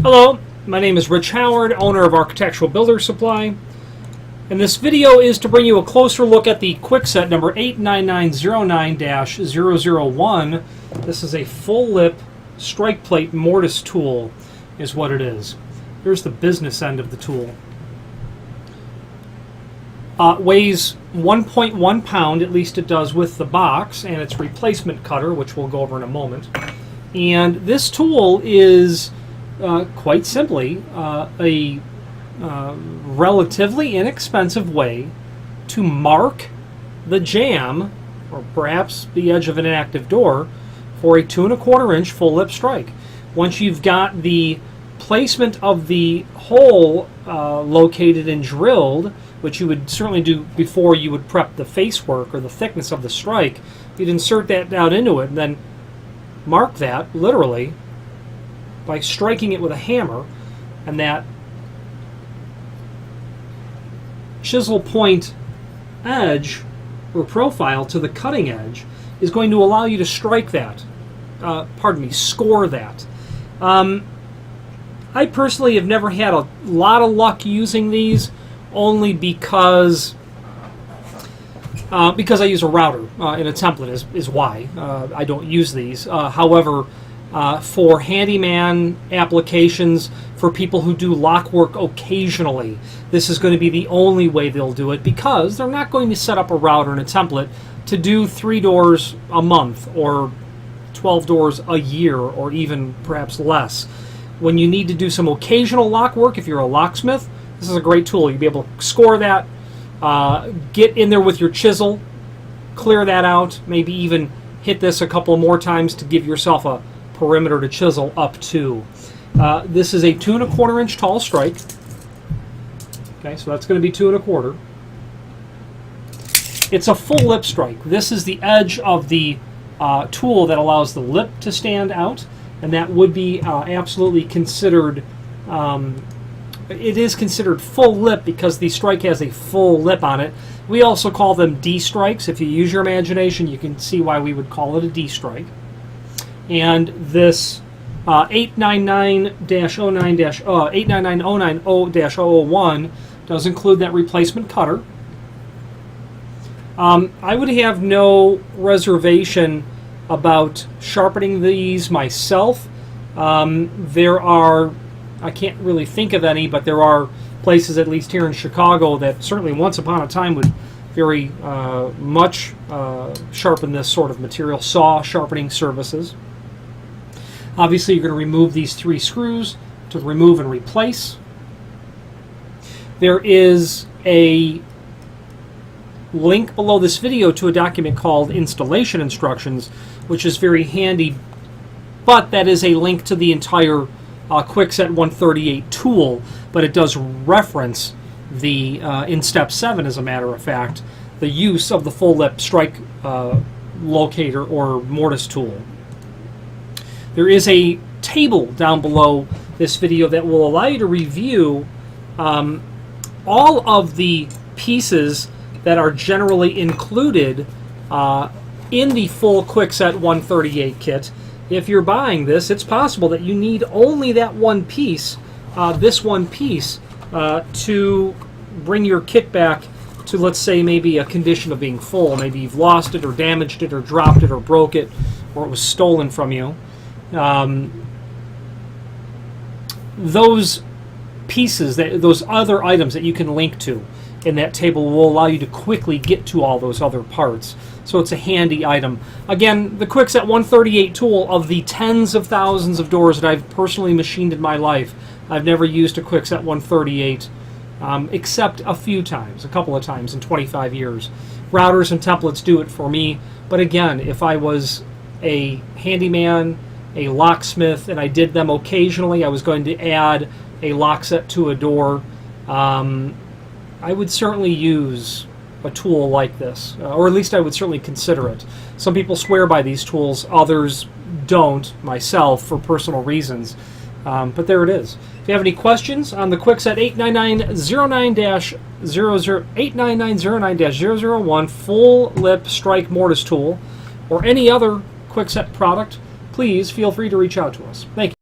Hello, my name is Rich Howard, owner of Architectural Builder Supply, and this video is to bring you a closer look at the Kwikset number 89909-001. This is a full lip strike plate mortise tool is what it is. Here's the business end of the tool. Weighs 1.1 pound, at least it does with the box, and its replacement cutter, which we'll go over in a moment. And this tool is quite simply a relatively inexpensive way to mark the jamb, or perhaps the edge of an inactive door, for a 2 1/4 inch full lip strike. Once you've got the placement of the hole located and drilled, which you would certainly do before you would prep the face work or the thickness of the strike, you'd insert that down into it and then mark that literally by striking it with a hammer, and that chisel point edge or profile to the cutting edge is going to allow you to strike that, score that. I personally have never had a lot of luck using these, only because I use a router and a template is why I don't use these. However, for handyman applications, for people who do lock work occasionally, this is going to be the only way they'll do it, because they're not going to set up a router and a template to do 3 doors a month or 12 doors a year, or even perhaps less. When you need to do some occasional lock work, if you're a locksmith, this is a great tool. You'll be able to score that, get in there with your chisel, clear that out, maybe even hit this a couple more times to give yourself a perimeter to chisel up to. This is a 2 1/4 inch tall strike. Okay, so that's going to be 2 1/4. It's a full lip strike. This is the edge of the tool that allows the lip to stand out, and that would be absolutely considered. It is considered full lip because the strike has a full lip on it. We also call them D strikes. If you use your imagination, you can see why we would call it a D strike. And this 89909-001 does include that replacement cutter. I would have no reservation about sharpening these myself. There are, I can't really think of any, but there are places, at least here in Chicago, that certainly once upon a time would very much sharpen this sort of material. Saw sharpening services. Obviously, you're going to remove these 3 screws to remove and replace. There is a link below this video to a document called Installation Instructions, which is very handy, but that is a link to the entire Kwikset 138 tool, but it does reference the, in step 7 as a matter of fact, the use of the full lip strike locator or mortise tool. There is a table down below this video that will allow you to review all of the pieces that are generally included in the full Kwikset 138 kit. If you're buying this, it's possible that you need only that one piece, this one piece, to bring your kit back to, let's say, maybe a condition of being full. Maybe you've lost it or damaged it or dropped it or broke it, or it was stolen from you. Those pieces, those other items that you can link to in that table, will allow you to quickly get to all those other parts. So it's a handy item. Again, the Kwikset 138 tool, of the tens of thousands of doors that I've personally machined in my life, I've never used a Kwikset 138 except a few times, a couple of times in 25 years. Routers and templates do it for me, but again, if I was a handyman, a locksmith, and I did them occasionally, I was going to add a lock set to a door, I would certainly use a tool like this, or at least I would certainly consider it. Some people swear by these tools, others don't, myself, for personal reasons, but there it is. If you have any questions on the Kwikset 89909-001 full lip strike mortise tool, or any other Kwikset product, please feel free to reach out to us. Thank you.